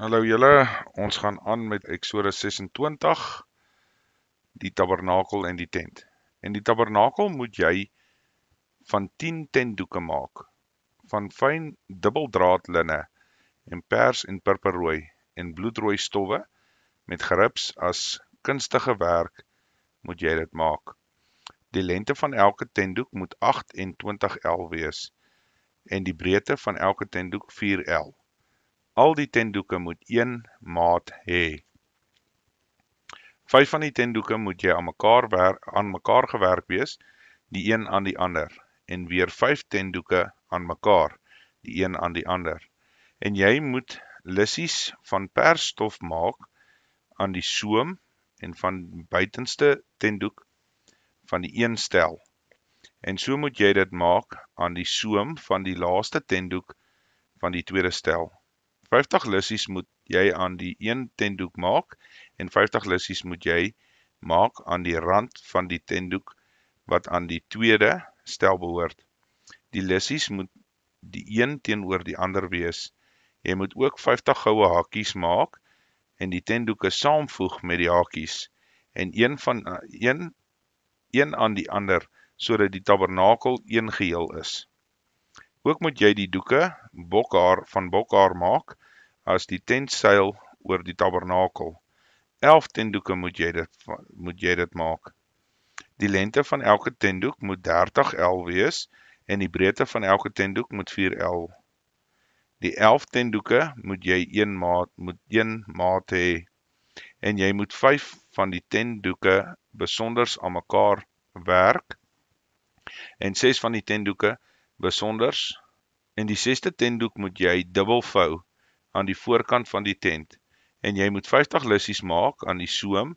Hallo julle, ons gaan aan met Eksodus 26, die tabernakel en die tent. En die tabernakel moet jy van 10 tentdoeke maak, van fyn dubbeldraad linne en pers en purperrooi en bloedrooi stowwe met gerips as kunstige werk moet jy dit maak. Die lengte van elke tentdoek moet 28 L wees en die breedte van elke tentdoek 4 L. Al die tentdoeke moet 1 maat hê. 5 van die tentdoeke moet jy aan mekaar gewerk wees, die een aan die ander, en weer 5 tentdoeke aan mekaar, die een aan die ander. En jy moet lissies van persstof maak aan die soem en van die buitenste tentdoek van die een stel. En so moet jy dit maak aan die soem van die laaste tentdoek van die tweede stel. 50 lissies moet jy aan die een tentdoek maak en 50 lissies moet jy maak aan die rand van die tentdoek wat aan die tweede stel behoort. Die lissies moet die een teenoor die ander wees. Jy moet ook 50 goue hakies maak en die tentdoeke saamvoeg met die hakies en een aan die ander sodat die tabernakel een geheel is. Ook moet jy die doeke van bokhaar maak as die tentseil oor die tabernakel. 11 tentdoeke moet jy dit maak. Die lengte van elke tentdoek moet 30 L wees en die breedte van elke tentdoek moet 4 L. Die 11 tentdoeke moet jy 1 maat hê en jy moet 5 van die tentdoeke besonders aan mekaar werk en 6 van die tentdoeke besonders en die 6ste tentdoek moet jy dubbel vou aan die voorkant van die tent en jy moet 50 lissies maak aan die soem,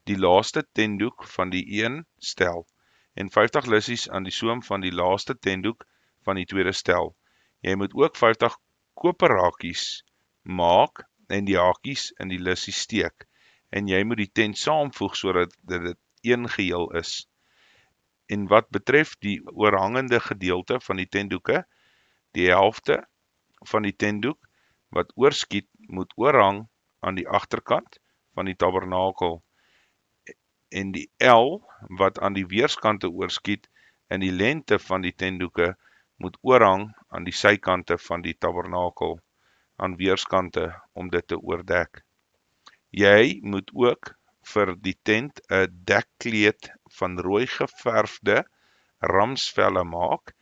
die laaste tentdoek van die een stel en 50 lissies aan die soem van die laaste tentdoek van die tweede stel. Jy moet ook 50 koperhakies maak en die hakies in die lissie steek en jy moet die tent saamvoeg sodat dit een geheel is. En wat betref die oorhangende gedeelte van die tentdoeke, die helfte van die tentdoek wat oorskiet moet oorhang aan die agterkant van die tabernakel en die L wat aan die weerskante oorskiet in die lengte van die tentdoeke moet oorhang aan die sykante van die tabernakel aan weerskante om dit te oordek. Jy moet ook vir die tent 'n dekkleed van rooi geverfde ramsvelle maak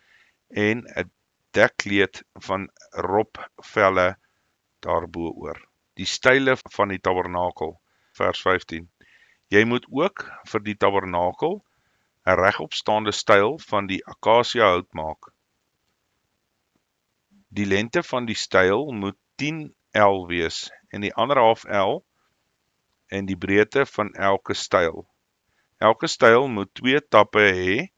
en 'n dekkleed van ropvelle daarbo-oor. Die style van die tabernakel, vers 15. Jy moet ook vir die tabernakel 'n regopstaande styl van die akasiëhout maak. Die lengte van die styl moet 10 L wees en die ander half L en die breedte van elke styl. Elke styl moet 2 tappe hê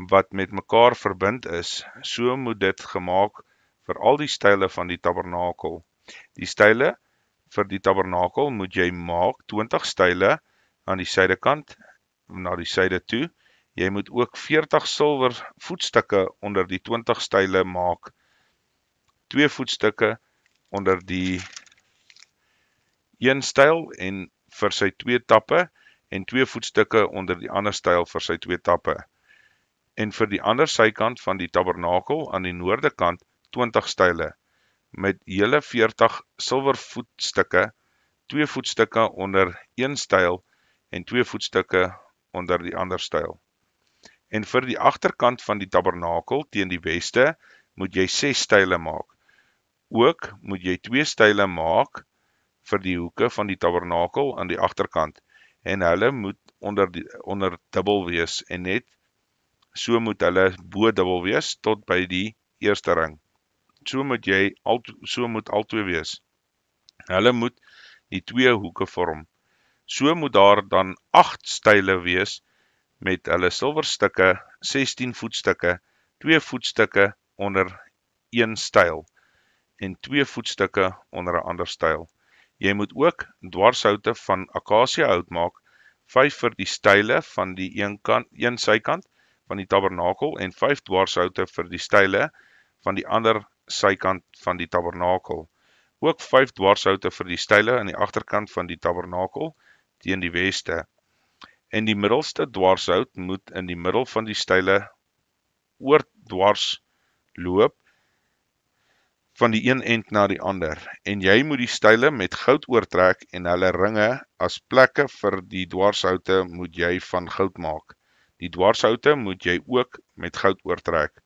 wat met mekaar verbind is. So moet dit gemaak vir al die style van die tabernakel. Die style vir die tabernakel moet jy maak 20 style aan die suidekant na die suide toe. Jy moet ook 40 silwer voetstukke onder die 20 style maak. 2 voetstukke onder die een styl en vir sy 2 tappe en 2 voetstukke onder die ander styl vir sy 2 tappe. En vir die ander sykant van die tabernakel aan die noorde kant 20 style met hele 40 silwer voetstukke, 2 voetstukke onder een styl en 2 voetstukke onder die ander styl. En vir die agterkant van die tabernakel teen die weste moet jy 6 style maak. Ook moet jy 2 style maak vir die hoeke van die tabernakel aan die agterkant en hulle moet onder dubbel wees en net so moet hulle bo dubbel wees tot by die eerste ring. So moet albei wees. Hulle moet die 2 hoeke vorm. So moet daar dan 8 style wees met hulle silwerstukke, 16 voetstukke, 2 voetstukke onder een styl en 2 voetstukke onder 'n ander styl. Jy moet ook dwarshoute van akasiëhout maak, 5 vir die style van die een sykant van die tabernakel en 5 dwarshoute vir die style van die ander sykant van die tabernakel. ook 5 dwarshoute vir die style aan die agterkant van die tabernakel teen die weste. En die middelste dwarshout moet in die middel van die style oordwars loop van die een end na die ander, en jy moet die style met goud oortrek en hulle ringe as plekke vir die dwarshoute moet jy van goud maak. Die dwarshoute moet jy ook met goud oortrek.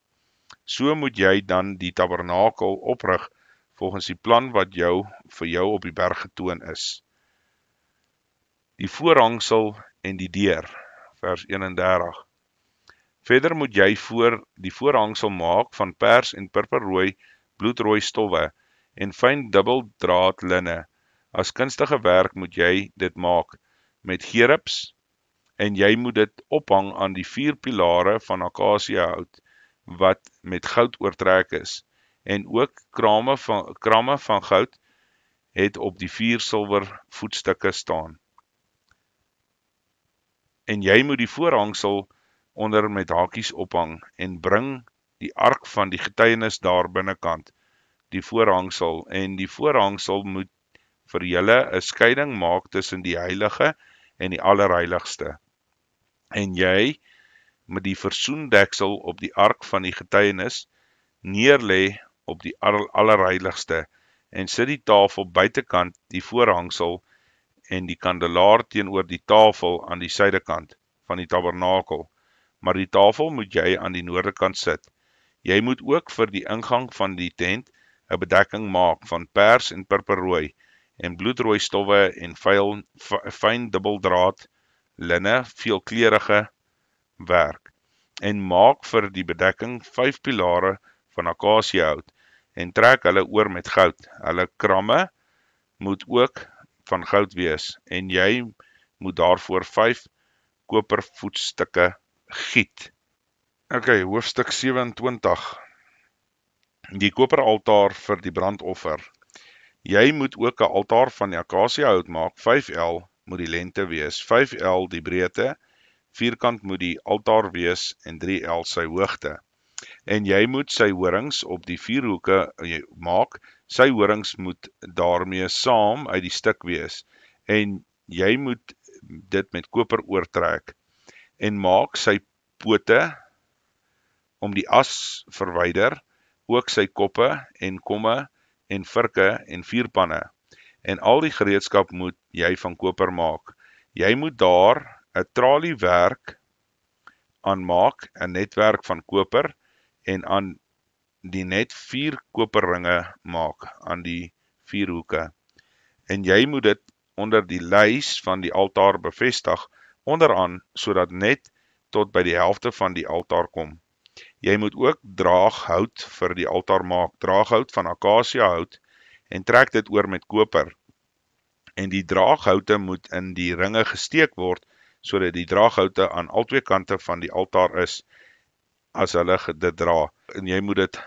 So moet jy dan die tabernakel oprig volgens die plan wat vir jou op die berg getoon is. Die voorhangsel en die deur, vers 31. Verder moet jy die voorhangsel maak van pers en purperrooi bloedrooi stowwe en fyn dubbeldraad linne. As kunstige werk moet jy dit maak met gerubs en jy moet dit ophang aan die 4 pilare van akasiëhout wat met goud oortrek is, en ook krame van goud het op die 4 silwer voetstukke staan. En jy moet die voorhangsel onder met hakies ophang en bring die ark van die getuienis daar binnekant, die voorhangsel, en die voorhangsel moet vir julle 'n skeiding maak tussen die heilige en die allerheiligste. En jy moet die versoendeksel op die ark van die getuienis neerlê op die allerheiligste en sit die tafel buitekant die voorhangsel en die kandelaar teenoor die tafel aan die suidekant van die tabernakel, maar die tafel moet jy aan die noordekant sit. Jy moet ook vir die ingang van die tent 'n bedekking maak van pers en purperrooi en bloedrooi stowwe en fyn dubbeldraad linne veelkleurige werk, en maak vir die bedekking 5 pilare van akasiëhout en trek hulle oor met goud. Hulle kramme moet ook van goud wees, en jy moet daarvoor 5 kopervoetstukke giet. Okay, hoofstuk 27. Die koperaltaar vir die brandoffer. Jy moet ook 'n altaar van die akasiëhout maak. 5L moet die lengte wees, 5L die breedte, vierkant moet die altaar wees en 3L sy hoogte. En jy moet sy horings op die 4 hoeke maak. Sy horings moet daarmee saam uit die stuk wees, en jy moet dit met koper oortrek, en maak sy pote om die as verwyder, ook sy koppe en komme en virke en vierpanne, en al die gereedskap moet jy van koper maak. Jy moet daar 'n traliewerk aan maak, 'n netwerk van koper, en aan die net 4 koperringe maak aan die 4 hoeke. En jy moet dit onder die lys van die altaar bevestig onderaan, sodat net tot by die helfte van die altaar kom. Jy moet ook draaghout vir die altaar maak, draaghout van akasiëhout, en trek dit oor met koper. En die draaghoute moet in die ringe gesteek word, sodat die draaghoute aan albei kante van die altaar is, as hulle dit dra. En jy moet dit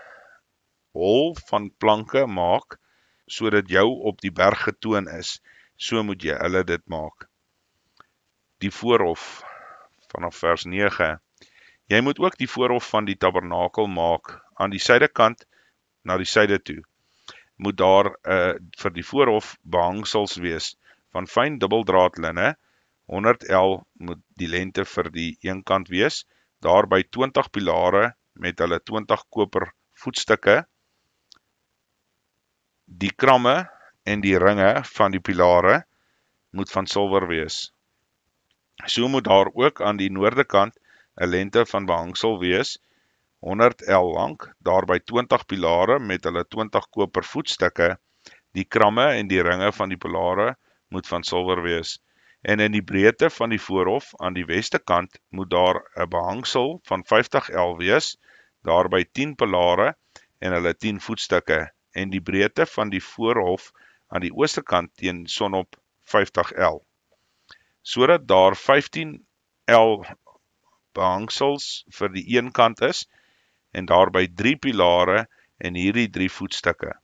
hol van planke maak, sodat jou op die berg getoon is. So moet jy hulle dit maak. Die voorhof, vanaf vers 9. Jy moet ook die voorhof van die tabernakel maak, aan die suidekant na die suide toe. Moet daar vir die voorhof behangsels wees, van fyn dubbeldraad linne, 100L moet die lengte vir die een kant wees, daarby 20 pilare met hulle 20 koper voetstukke. Die kramme en die ringe van die pilare moet van silwer wees. So moet daar ook aan die noordekant 'n lengte van behangsel wees, 100L lank, daarby 20 pilare met hulle 20 koper voetstukke. Die kramme en die ringe van die pilare moet van silwer wees. En in die breedte van die voorhof aan die weste kant moet daar 'n behangsel van 50L wees, daarby 10 pilare en hulle 10 voetstukke, en die breedte van die voorhof aan die ooste kant teen sonop 50L. Sodat daar 15L behangsels vir die een kant is, en daarby 3 pilare en hierdie 3 voetstukke.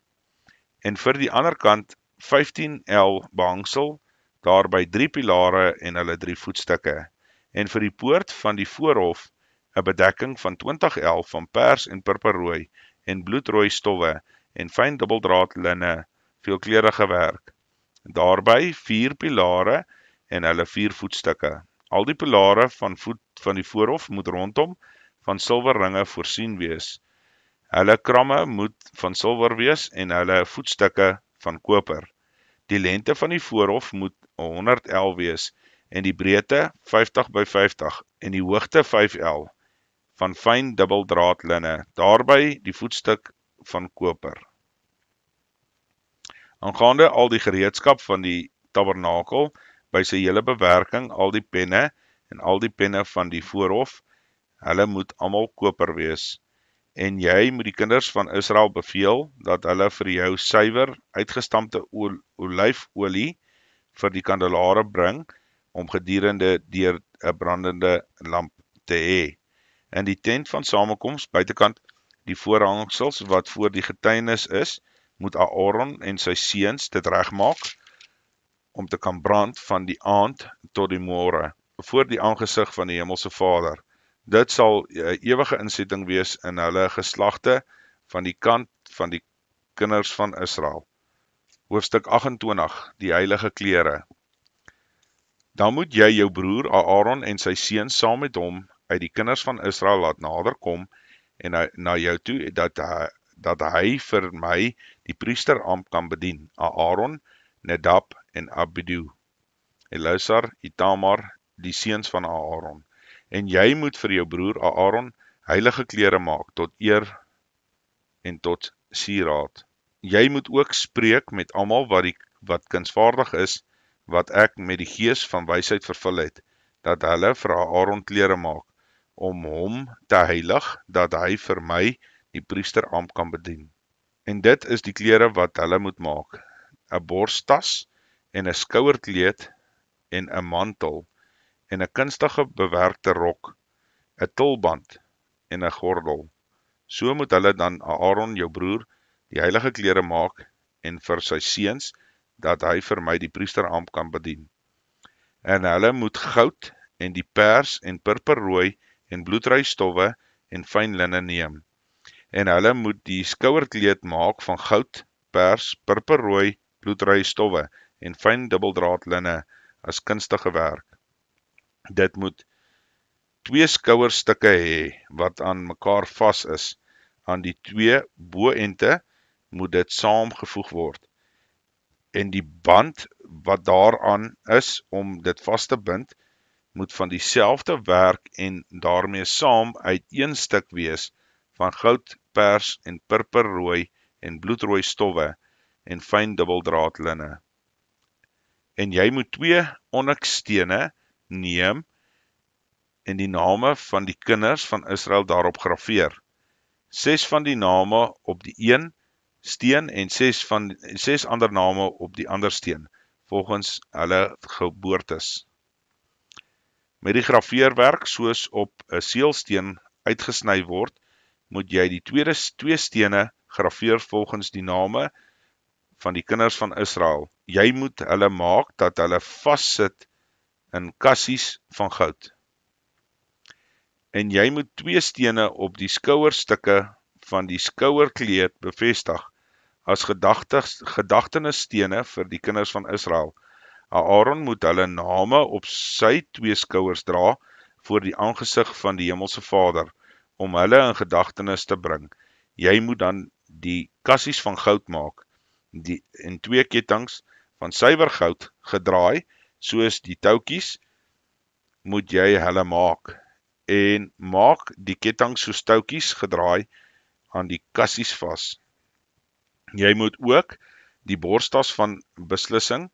En vir die ander kant 15L behangsel, daarby 3 pilare en hulle 3 voetstukke. En vir die poort van die voorhof 'n bedekking van 20L van pers en purperrooi en bloedrooi stowwe en fyn dubbeldraad linne veelkleurige werk. Daarby 4 pilare en hulle 4 voetstukke. Al die pilare van die voorhof moet rondom van silwerringe voorsien wees. Hulle kramme moet van silwer wees en hulle voetstukke van koper. Die lengte van die voorhof moet 100 L wees en die breedte 50 by 50 en die hoogte 5 L van fyn dubbeldraad linne, daarby die voetstuk van koper. Aangaande al die gereedskap van die tabernakel, by sy hele bewerking, al die penne en al die penne van die voorhof, hulle moet almal koper wees. En jy moet die kinders van Israel beveel, dat hulle vir jou suiwer uitgestampte olyfolie vir die kandelare bring, om gedurende deur 'n brandende lamp te hê. In die tent van samekoms, buitekant die voorhangsels wat voor die getuienis is, moet Aaron en sy seuns dit regmaak, om te kan brand van die aand tot die môre, voor die aangesig van die Hemelse Vader. Dit sal 'n ewige insetting wees in hulle geslagte van die kant van die kinders van Israel. Hoofstuk 28, die heilige klere. Dan moet jy jou broer Aaron en sy seuns saam met hom uit die kinders van Israel laat nader kom en na jou toe, dat hy vir my die priesterampt kan bedien, Aaron, Nadab en Abidu, Eleazar, Itamar, die seuns van Aaron. En jy moet vir jou broer Aaron heilige klere maak, tot eer en tot sieraad. Jy moet ook spreek met almal wat kunsvaardig is, wat ek met die gees van wysheid vervul het, dat hulle vir Aaron klere maak, om hom te heilig, dat hy vir my die priesterampt kan bedien. En dit is die klere wat hulle moet maak: 'n borstas en 'n skouerkleed en 'n mantel en 'n kunstige bewerkte rok, 'n tulband en 'n gordel. So moet hulle dan Aaron, jou broer, die heilige klere maak en vir sy seuns, dat hy vir my die priesterampt kan bedien. En hulle moet goud en die pers en purperrooi en bloedrooi stowwe en fyn linne neem. En hulle moet die skouerkleed maak van goud, pers, purperrooi, bloedrooi stowwe en fyn dubbeldraad linne as kunstige werk. Dit moet 2 skouerstukke hê wat aan mekaar vas is. Aan die 2 boënde moet dit saamgevoeg word. En die band wat daaraan is om dit vas te bind, moet van dieselfde werk en daarmee saam uit 1 stuk wees van goud, pers en purperrooi en bloedrooi stowwe en fyn dubbeldraad linne. En jy moet 2 onyxstene neem en die name van die kinders van Israel daarop grafeer. 6 van die name op die een steen en 6 ander name op die ander steen, volgens hulle geboortes. Met die grafeerwerk soos op 'n seelsteen uitgesny word, moet jy die tweede 2 stene grafeer volgens die name van die kinders van Israel. Jy moet hulle maak dat hulle vassit in kassies van goud. En jy moet 2 stene op die skouerstukke van die skouerkleed bevestig, as gedagtenisstene vir die kinders van Israel. Aaron moet hulle name op sy 2 skouers dra, voor die aangesig van die Hemelse Vader, om hulle in gedagtenis te bring. Jy moet dan die kassies van goud maak, en 2 kettinge van suiwer goud gedraai, soos die touwtjies, moet jy hulle maak, en maak die kettinge soos touwtjies gedraai aan die kassies vas. Jy moet ook die borstas van beslissing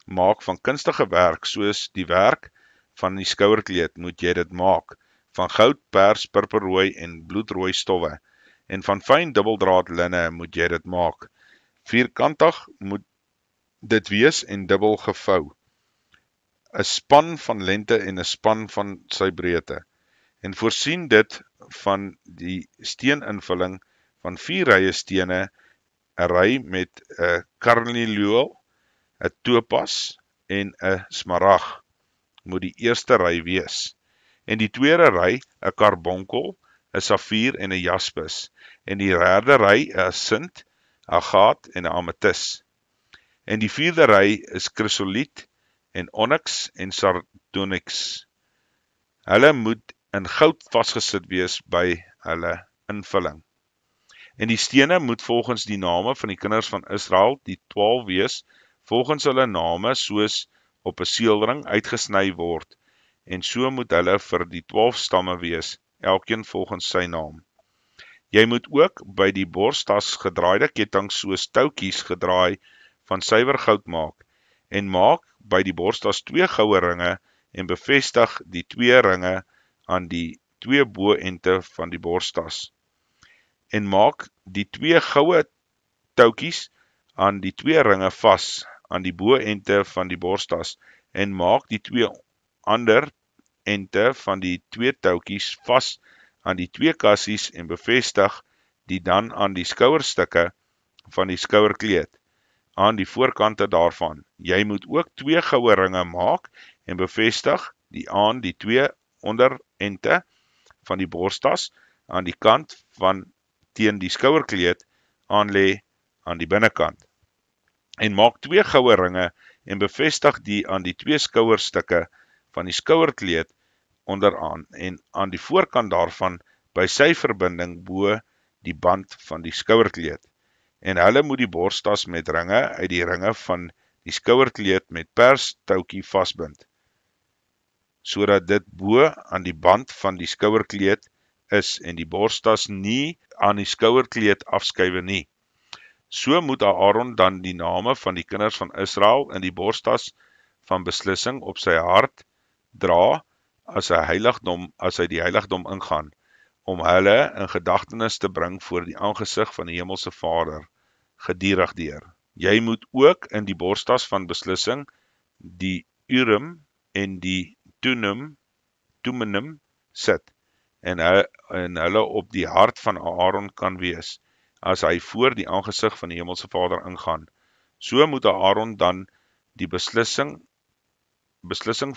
maak van kunstige werk, soos die werk van die skouerkleed moet jy dit maak, van goud, pers, purperrooi en bloedrooi stowwe, en van fyn dubbeldraad linne moet jy dit maak. Vierkantig moet dit wees en dubbel gevou. 'n span van lengte en 'n span van sy breedte. En voorsien dit van die steeninvulling van 4 rye stene, 'n ry met 'n karnielool, 'n topas en 'n smarag moet die eerste ry wees. En die tweede ry 'n karbonkel, 'n safier en 'n jaspis. En die derde ry 'n sint, 'n agaat en 'n ametis. En die vierde ry is chrysoliet en onyx en sardonyx. Hulle moet in goud vasgesit wees by hulle invulling. En die stene moet volgens die name van die kinders van Israel, die 12 wees, volgens hulle name soos op 'n seelring uitgesny word. En so moet hulle vir die 12 stamme wees, elkeen volgens sy naam. Jy moet ook by die borstas gedraaide kettinge soos touwtjies gedraai van suiwer goud maak, en maak by die borstas 2 goue ringe en bevestig die 2 ringe aan die 2 boende van die borstas. En maak die 2 goue touwtjies aan die 2 ringe vas aan die boende van die borstas, en maak die 2 ander ente van die 2 touwtjies vas aan die 2 kassies en bevestig die dan aan die skouerstukke van die skouerkleed, aan die voorkante daarvan. Jy moet ook 2 goue ringe maak en bevestig die aan die 2 onderente van die borstas aan die kant van teen die skouerkleed aanlê aan die binnekant. En maak 2 goue ringe en bevestig die aan die 2 skouerstukke van die skouerkleed onderaan en aan die voorkant daarvan by sy verbinding bo die band van die skouerkleed. En hulle moet die borstas met ringe uit die ringe van die skouerkleed met perstouwtjie vasbind, sodat dit bo aan die band van die skouerkleed is en die borstas nie aan die skouerkleed afskuif nie. So moet Aaron dan die name van die kinders van Israel in die borstas van beslissing op sy hart dra as hy die heiligdom ingaan, om hulle in gedagtenis te bring voor die aangesig van die Hemelse Vader, gedierig deur. Jy moet ook in die borstas van beslissing die Urim en die Thummim sit, en hulle op die hart van Aaron kan wees, as hy voor die aangesig van die Hemelse Vader ingaan. So moet Aaron dan die beslissing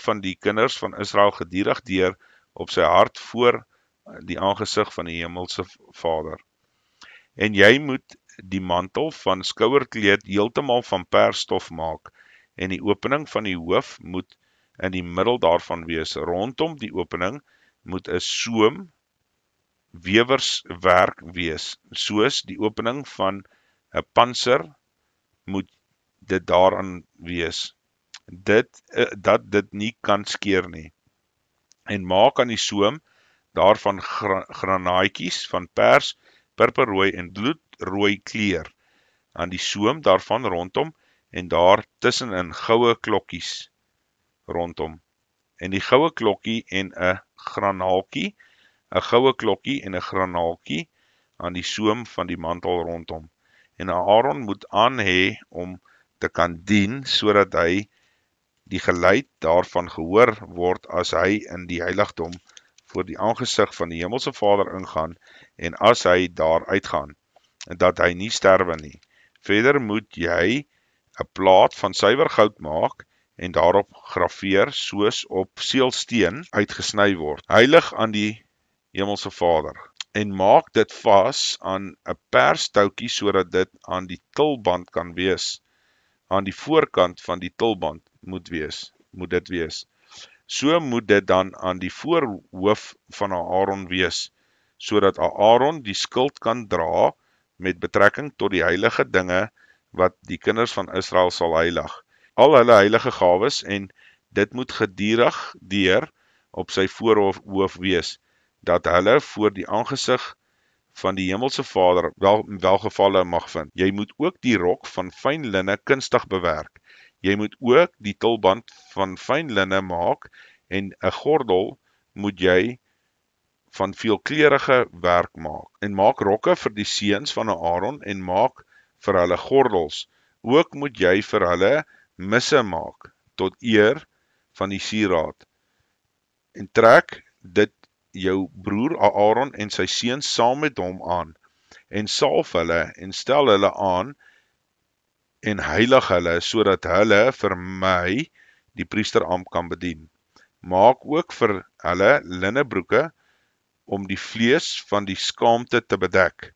van die kinders van Israel gedierig deur op sy hart voor die aangesig van die Hemelse Vader. En jy moet die mantel van skouerkleed heeltemal van persstof maak, en die opening van die hoof moet in die middel daarvan wees. Rondom die opening moet 'n soem wewerswerk wees, soos die opening van 'n pantser moet dit daaraan wees, dat dit nie kan skeer nie. En maak aan die soem daarvan granaatjies van pers, purperrooi en bloedrooi kleur, aan die soem daarvan rondom, en daar tussenin goue klokkies rondom. En die goue klokkie en 'n granaaltjie, 'n goue klokkie en 'n granaaltjie aan die soem van die mantel rondom. En Aaron moet aan hê om te kan dien, sodat hy die geluid daarvan gehoor word as hy in die heiligdom voor die aangesig van die Hemelse Vader ingaan, en as hy daar uitgaan, en dat hy nie sterwe nie. Verder moet jy 'n plaat van suiwer goud maak, en daarop grafeer soos op seelsteen uitgesny word, heilig aan die Hemelse Vader. En maak dit vas aan 'n perstouwtjie, sodat dit aan die tulband kan wees. Aan die voorkant van die tulband moet dit wees. So moet dit dan aan die voorhoof van Aaron wees, sodat Aaron die skild kan dra met betrekking tot die heilige dinge wat die kinders van Israel sal heilig. Al hulle heilige gawes, en dit moet gedierig deur op sy voorhoof wees, dat hulle voor die aangesig van die Hemelse Vader welgevalle mag vind. Jy moet ook die rok van fyn linne kunstig bewerk. Jy moet ook die tulband van fyn linne maak, en 'n gordel moet jy van veelkleurige werk maak. En maak rokke vir die seuns van Aaron, en maak vir hulle gordels. Ook moet jy vir hulle misse maak, tot eer van die sieraad. En trek dit jou broer Aaron en sy seuns saam met hom aan, en salf hulle, en stel hulle aan, en heilig hulle, sodat hulle vir my die priesterampt kan bedien. Maak ook vir hulle linnebroeke, om die vlees van die skaamte te bedek.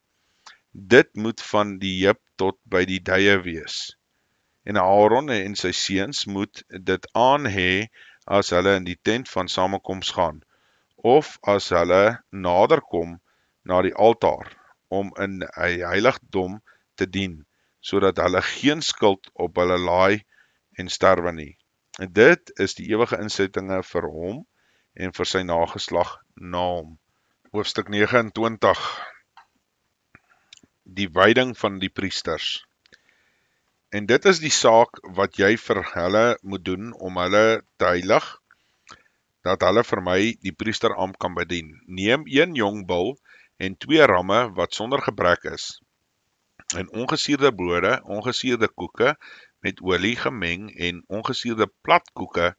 Dit moet van die heup tot by die dye wees. En Aaron en sy seuns moet dit aan hê as hulle in die tent van samekoms gaan, of as hulle nader kom na die altaar, om in 'n heiligdom te dien, sodat hulle geen skuld op hulle laai en sterwe nie. En dit is die ewige insettinge vir hom en vir sy nageslag na hom. Hoofstuk 29. Die wyding van die priesters. En dit is die saak wat jy vir hulle moet doen om hulle te heilig, dat hulle vir my die priesterampt kan bedien. Neem 1 jong bul en 2 ramme wat sonder gebrek is, en ongesuurde brode, ongesuurde koeke met olie gemeng en ongesuurde platkoeke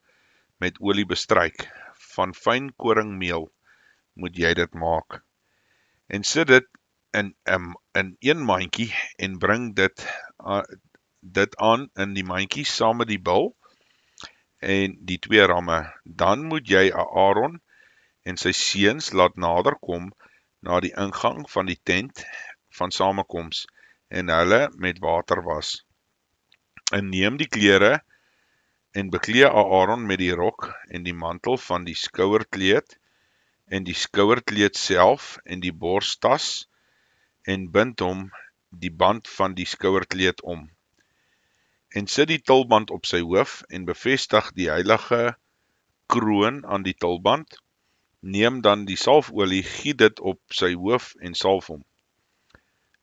met olie bestryk. Van fyn koringmeel moet jy dit maak. En sit dit in 1 mandjie en bring dit aan in die mandjie saam met die bul en die 2 ramme. Dan moet jy Aaron en sy seuns laat nader kom na die ingang van die tent van samekoms en hulle met water was. En neem die klere en beklee Aaron met die rok en die mantel van die skouerkleed en die skouerkleed self en die borstas en bind hom die band van die skouerkleed om. En sit die tulband op sy hoof en bevestig die heilige kroon aan die tulband. Neem dan die salfolie, giet dit op sy hoof en salf hom.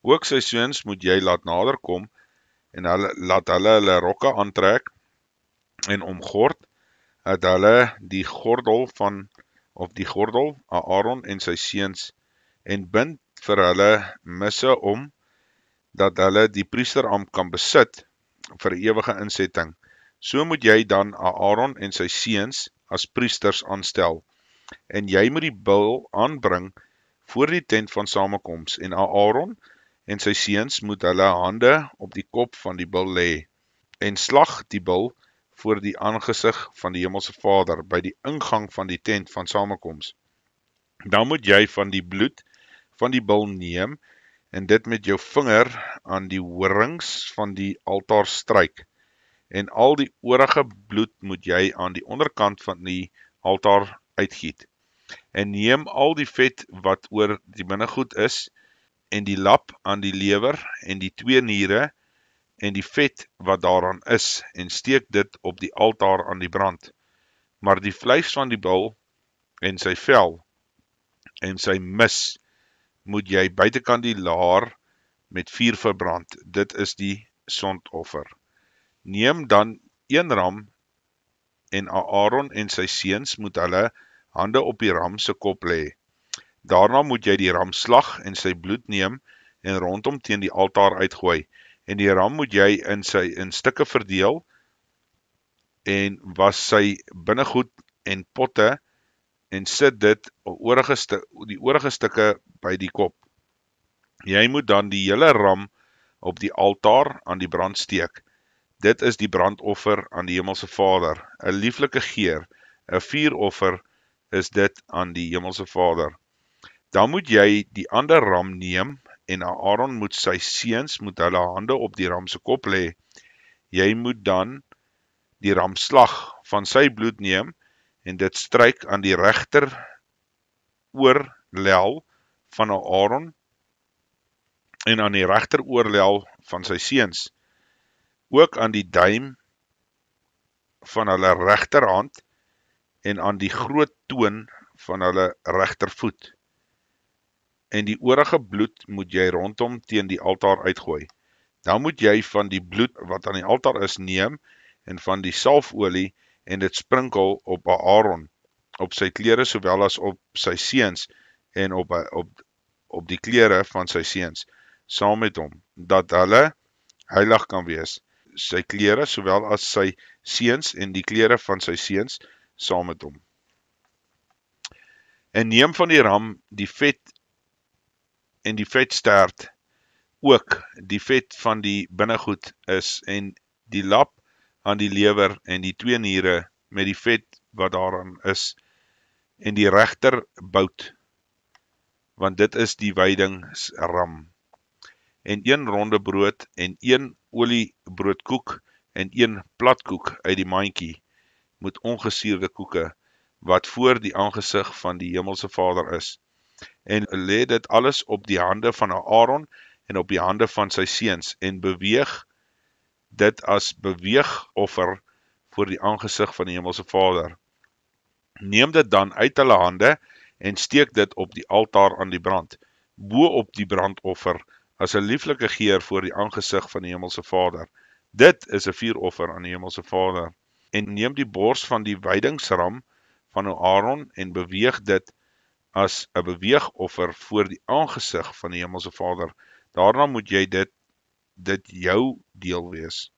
Ook sy seuns moet jy laat nader kom en laat hulle rokke aantrek en omgord, dat hulle die gordel Aaron en sy seuns, en bind vir hulle misse om, dat hulle die priesterampt kan besit vir ewige insetting. So moet jy dan Aaron en sy seuns as priesters aanstel, en jy moet die bul aanbring voor die tent van samekoms, en Aaron en sy seuns moet hulle hande op die kop van die bul lê, en slag die bul voor die aangesig van die Hemelse Vader, by die ingang van die tent van samekoms. Dan moet jy van die bloed van die bul neem, en dit met jou vinger aan die horings van die altaar stryk, en al die oorige bloed moet jy aan die onderkant van die altaar uitgiet. En neem al die vet wat oor die binnegoed is, en die lap aan die lewer, en die 2 niere, en die vet wat daaraan is, en steek dit op die altaar aan die brand. Maar die vleis van die bul, en sy vel, en sy mis, moet jy buitekant die laar met vuur verbrand. Dit is die sondoffer. Neem dan 1 ram, en Aaron en sy seuns moet hulle hande op die ram se kop lê. Daarna moet jy die ram slag en sy bloed neem en rondom teen die altaar uitgooi. En die ram moet jy in stukke verdeel en was sy binnegoed en potte en sit die oorige stukke by die kop. Jy moet dan die hele ram op die altaar aan die brand steek. Dit is die brandoffer aan die Hemelse Vader, 'n lieflike geur, 'n vuuroffer is dit aan die Hemelse Vader. Dan moet jy die ander ram neem, en Aaron moet sy seuns moet hulle hande op die ram se kop lê. Jy moet dan die ram slag, van sy bloed neem, en dit stryk aan die regter oorlel van Aaron, en aan die regter oorlel van sy seuns, ook aan die duim van hulle regterhand, en aan die groot toon van hulle regtervoet. En die oorige bloed moet jy rondom teen die altaar uitgooi. Dan moet jy van die bloed wat aan die altaar is neem, en van die salfolie, en dit sprinkel op Aaron, op sy klere sowel as op sy seuns, en op die klere van sy seuns, saam met hom, dat hulle heilig kan wees. Sy klere sowel as sy seuns en die klere van sy seuns, saam met hom. En neem van die ram die vet en die vetstert, ook die vet van die binnegoed is, en die lap aan die lewer, en die 2 niere met die vet wat daaraan is, en die regterbout, want dit is die wydingsram, en 1 ronde brood, en 1 oliebroodkoek en 1 platkoek uit die mandjie moet ongesuurde koeke, wat voor die aangesig van die Hemelse Vader is. En lê dit alles op die hande van Aaron en op die hande van sy seuns, en beweeg dit as beweegoffer voor die aangesig van die Hemelse Vader. Neem dit dan uit hulle hande en steek dit op die altaar aan die brand, bo op die brandoffer, as 'n lieflike geur voor die aangesig van die Hemelse Vader. Dit is 'n vuuroffer aan die Hemelse Vader. En neem die bors van die wydingsram van Aaron en beweeg dit as 'n beweegoffer voor die aangesig van die Hemelse Vader. Daarna moet jy dit jou deel wees.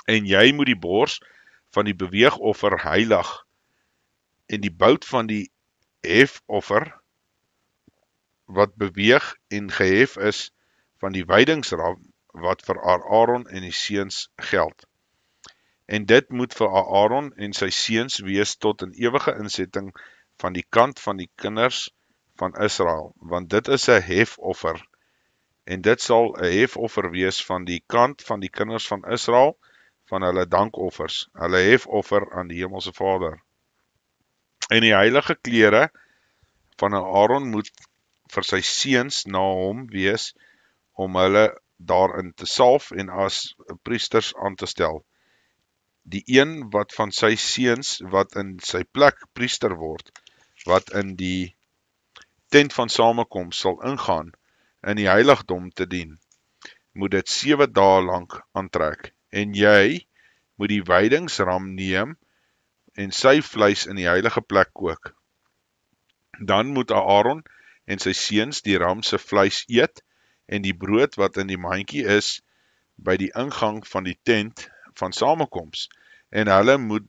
En jy moet die bors van die beweegoffer heilig en die bout van die hefoffer wat beweeg en gehef is van die wydingsram wat vir Aaron en die seuns geld. En dit moet vir Aaron en sy seuns wees tot 'n ewige insetting van die kant van die kinders van Israel, want dit is 'n hefoffer. En dit sal 'n hefoffer wees van die kant van die kinders van Israel, van hulle dankoffers, hulle hefoffer aan die Hemelse Vader. En die heilige klere van Aaron moet vir sy seuns na hom wees, om hulle daarin te salf en as priesters aan te stel. Die een wat van sy seuns wat in sy plek priester word, wat in die tent van samekoms sal ingaan, in die heiligdom te dien, moet dit 7 dae lank aantrek, en jy moet die wydingsram neem en sy vleis in die heilige plek kook. Dan moet Aaron en sy seuns die ram se vleis eet, en die brood wat in die mandjie is, by die ingang van die tent van samekoms, en hulle moet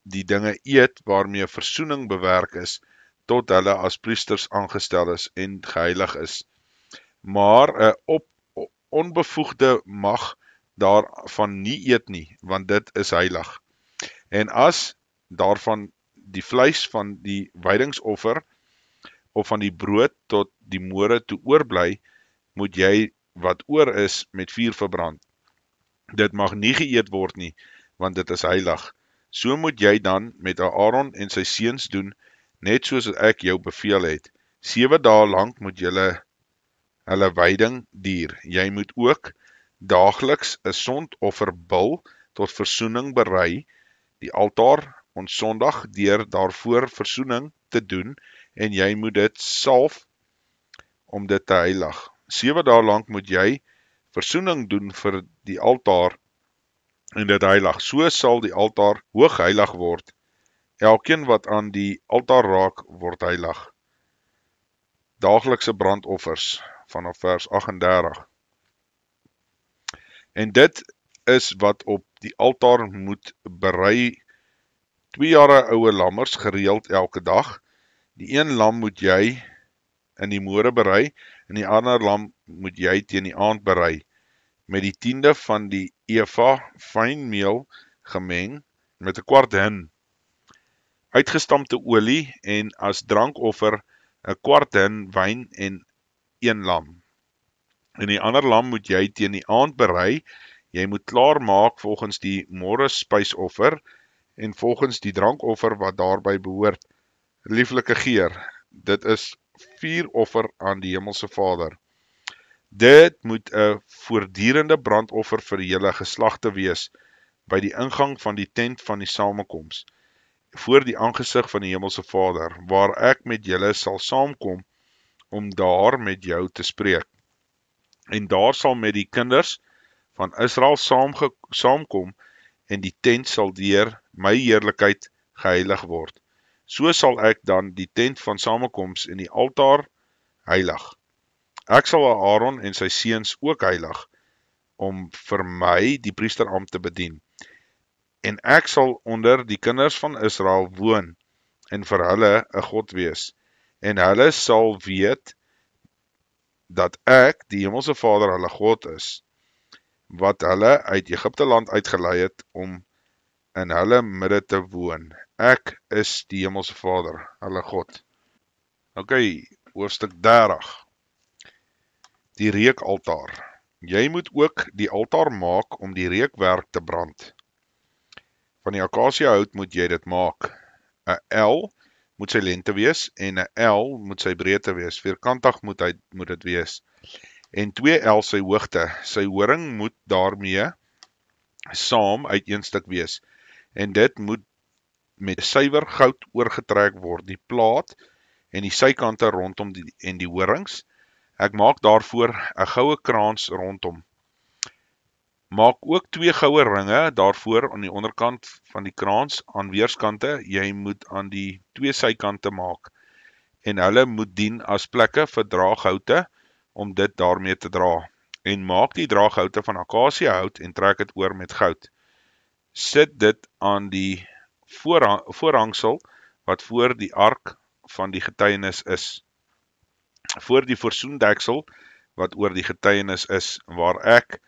die dinge eet waarmee versoening bewerk is, tot hulle as priesters aangestel is en geheilig is. Maar 'n onbevoegde mag daarvan nie eet nie, want dit is heilig. En as daarvan die vleis van die wydingsoffer of van die brood tot die môre toe oorbly, moet jy wat oor is met vuur verbrand. Dit mag nie geëet word nie, want dit is heilig. So moet jy dan met Aaron en sy seuns doen, net soos ek jou beveel het. 7 dae lank moet julle hulle wyding dier. Jy moet ook daagliks 'n sondoffer bil tot versoening berei, die altaar onsondag deur daarvoor versoening te doen, en jy moet dit salf om dit te heilig. 7 dae lank moet jy versoening doen vir die altaar en dit heilig. So sal die altaar hoog heilig word. Elkeen wat aan die altaar raak, word heilig. Daaglikse brandoffers vanaf vers 38. En dit is wat op die altaar moet berei: 2 jare oue lammers gereeld elke dag. Die een lam moet jy in die môre berei, en die ander lam moet jy teen die aand berei, met die 10de van die eva fynmeel gemeng met 'n kwart hin uitgestampte olie, en as drankoffer 'n kwart hin wyn en 1 lam. En die ander lam moet jy teen die aand berei. Jy moet klaar maak volgens die môre spysoffer en volgens die drankoffer wat daarby behoort. Lieflike geur, dit is vuuroffer aan die Hemelse Vader. Dit moet 'n voortdurende brandoffer vir julle geslagte wees, by die ingang van die tent van die samekoms, voor die aangesig van die Hemelse Vader, waar ek met julle sal saamkom, om daar met jou te spreek. En daar sal met die kinders van Israel saamkom, en die tent sal deur my heerlikheid geheilig word. So sal ek dan die tent van samekoms en die altaar heilig. Ek sal Aaron en sy seuns ook heilig, om vir my die priesterampt te bedien. En ek sal onder die kinders van Israel woon, en vir hulle 'n God wees. En hulle sal weet dat ek, die Hemelse Vader, hulle God is, wat hulle uit Egipte land uitgelei het, om in hulle midde te woon. Ek is die Hemelse Vader, hulle God. Ok, hoofstuk 30. Die reukaltaar. Jy moet ook die altaar maak om die reukwerk te brand. Van die akasiëhout moet jy dit maak. 'n L moet sy lengte wees en 'n L moet sy breedte wees. Vierkantig moet dit wees. En 2 L sy hoogte. Sy horing moet daarmee saam uit een stuk wees. En dit moet met suiwer goud oorgetrek word, die plaat en die sykante rondom die horings. Ek maak daarvoor 'n goue kraans rondom. Maak ook 2 goue ringe daarvoor aan die onderkant van die kraans aan weerskante. Jy moet aan die 2 sykante maak en hulle moet dien as plekke vir draaghoute om dit daarmee te dra. En maak die draaghoute van akasiëhout en trek dit oor met goud. Sit dit aan die voorhangsel wat voor die ark van die getuienis is. Voor die versoendeksel wat oor die getuienis is, waar ek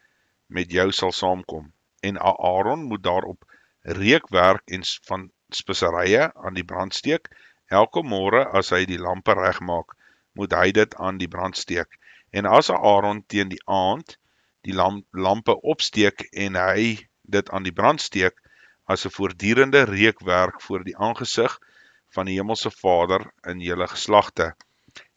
met jou sal saamkom. En Aaron moet daarop reukwerk en van speserye aan die brand steek. Elke môre as hy die lampe regmaak, moet hy dit aan die brand steek. En as Aaron teen die aand die lampe opsteek en hy dit aan die brand steek, as 'n voortdurende reukwerk voor die aangesig van die Hemelse Vader in julle geslagte.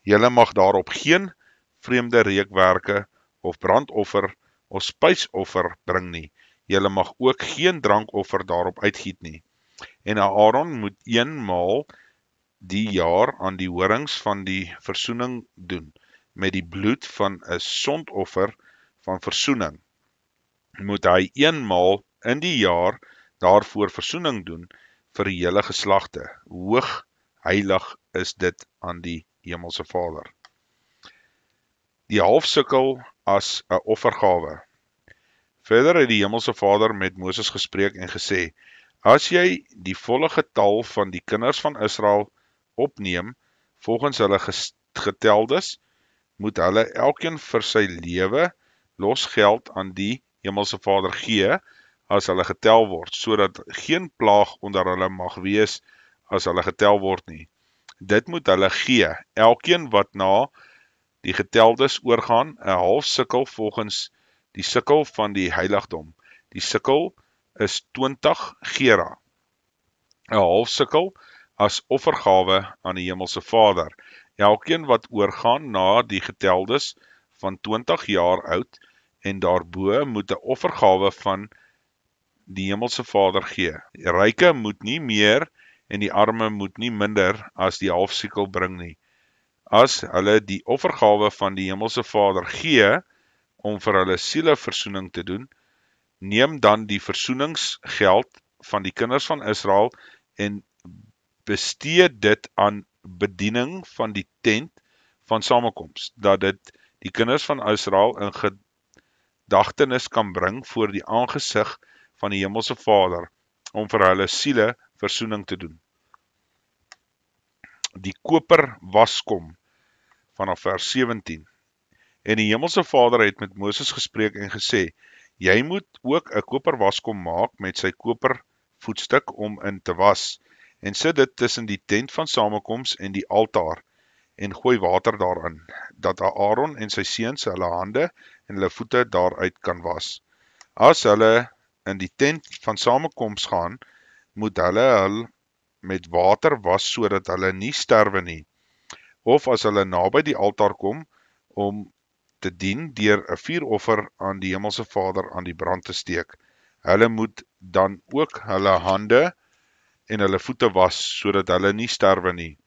Julle mag daarop geen vreemde reukwerke of brandoffer of spysoffer bring nie. Julle mag ook geen drankoffer daarop uitgiet nie. En Aaron moet eenmaal die jaar aan die horings van die versoening doen, met die bloed van 'n sondoffer van versoening. Moet hy eenmaal in die jaar daarvoor versoening doen vir die hele geslagte. Hoog heilig is dit aan die Hemelse Vader. Die halfsikkel as 'n offergawe. Verder het die Hemelse Vader met Moses gespreek en gesê: As jy die volle getal van die kinders van Israel opneem volgens hulle geteldes, moet hulle elkeen vir sy lewe losgeld aan die Hemelse Vader gee as hulle getel word, sodat geen plaag onder hulle mag wees as hulle getel word nie. Dit moet hulle gee, elkeen wat na die geteldes oorgaan, 'n halfsikkel volgens die sikkel van die heiligdom. Die sikkel is 20 gera. 'n halfsikkel as offergawe aan die Hemelse Vader. Elkeen wat oorgaan na die geteldes van 20 jaar oud en daarbo moet 'n offergawe van die Hemelse Vader gee. Die ryke moet nie meer en die arme moet nie minder as die halfsikkel bring nie. As hulle die offergawe van die Hemelse Vader gee om vir hulle sieleversoening te doen, neem dan die versoeningsgeld van die kinders van Israel en bestee dit aan bediening van die tent van samekoms, dat dit die kinders van Israel in gedagtenis kan bring voor die aangesig van die Hemelse Vader, om vir hulle siele versoening te doen. Die koper waskom, vanaf vers 17. En die Hemelse Vader het met Moses gespreek en gesê: Jy moet ook 'n koper waskom maak met sy koper voetstuk om in te was, en sit dit tussen die tent van samekoms en die altaar, en gooi water daarin, dat Aaron en sy seuns hulle hande en hulle voete daaruit kan was. As hulle in die tent van samekoms gaan, moet hulle met water was sodat hulle nie sterwe nie. Of as hulle naby die altaar kom om te dien deur 'n vuuroffer aan die Hemelse Vader aan die brand te steek. Hulle moet dan ook hulle hande en hulle voete was sodat hulle nie sterwe nie.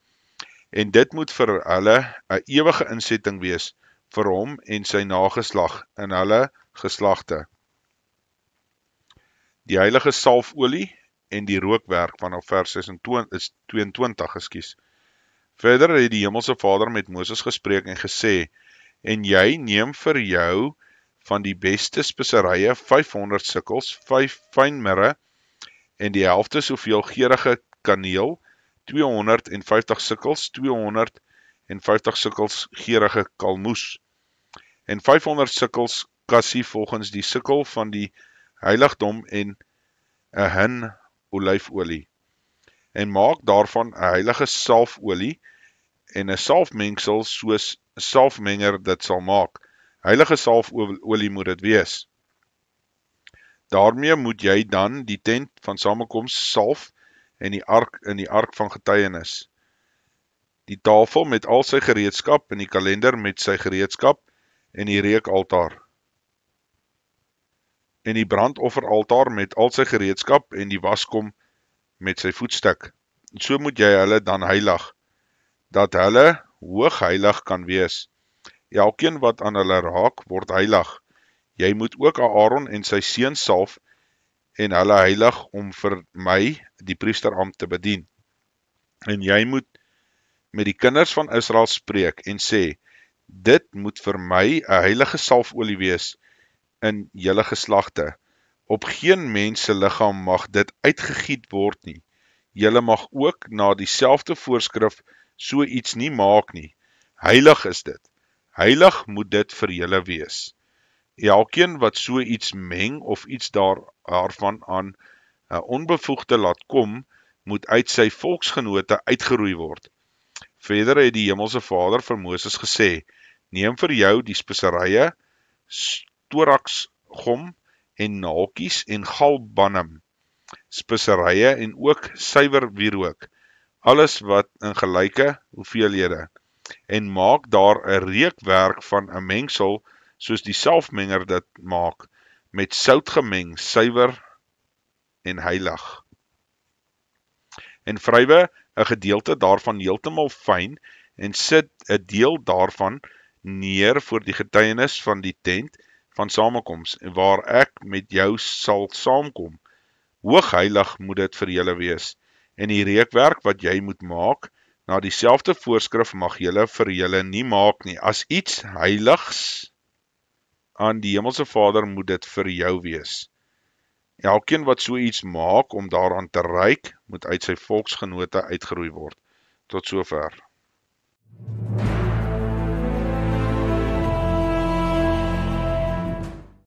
En dit moet vir hulle 'n ewige insetting wees vir hom en sy nageslag in hulle geslagte. Die heilige salfolie en die rookwerk vanaf vers 22. Verder het die Hemelse Vader met Moses gespreek en gesê: En jy neem vir jou van die beste speserye 500 sikkels, 5 fyn mirre en die helfte soveel geurende kaneel, 250 sikkels, 250 sikkels geurende kalmoes en 500 sikkels kassie volgens die sikkel van die heiligdom en 'n hin olyfolie. En maak daarvan 'n heilige salfolie en 'n salfmengsel soos 'n salfmenger dit sal maak. Heilige salfolie moet dit wees. Daarmee moet jy dan die tent van samekoms salf en die ark van getuienis. Die tafel met al sy gereedskap en die kalender met sy gereedskap en die reukaltaar. En die brandofferaltaar met al sy gereedskap en die waskom met sy voetstuk. So moet jy hulle dan heilig, dat hulle hoogheilig kan wees. Elkeen wat aan hulle raak, word heilig. Jy moet ook Aaron en sy seun salf en hulle heilig om vir my die priesterambt te bedien. En jy moet met die kinders van Israel spreek en sê, dit moet vir my 'n heilige salfolie wees in julle geslagte. Op geen mens se liggaam mag dit uitgegiet word nie. Julle mag ook na dieselfde voorskrif so iets nie maak nie. Heilig is dit. Heilig moet dit vir julle wees. Elkeen wat so iets meng of iets daarvan aan 'n onbevoegde laat kom, moet uit sy volksgenote uitgeroei word. Verder het die Hemelse Vader vir Moses gesê, neem vir jou die speserye, storaksgom en naaltjies en galbanum, speserye en ook suiwer wierook, alles wat in gelyke hoeveelhede, en maak daar 'n reukwerk van 'n mengsel soos die salfmenger dit maak, met sout gemeng, suiwer en heilig. En vrywe 'n gedeelte daarvan heeltemal fyn en sit 'n deel daarvan neer voor die getuienis van die tent van samekoms, waar ek met jou sal saamkom. Hoogheilig moet dit vir julle wees, en die reukwerk wat jy moet maak, na dieselfde voorskrif mag julle vir julle nie maak nie. As iets heiligs aan die Hemelse Vader moet dit vir jou wees. Elkeen wat so iets maak om daaraan te ruik, moet uit sy volksgenote uitgeroei word. Tot sover.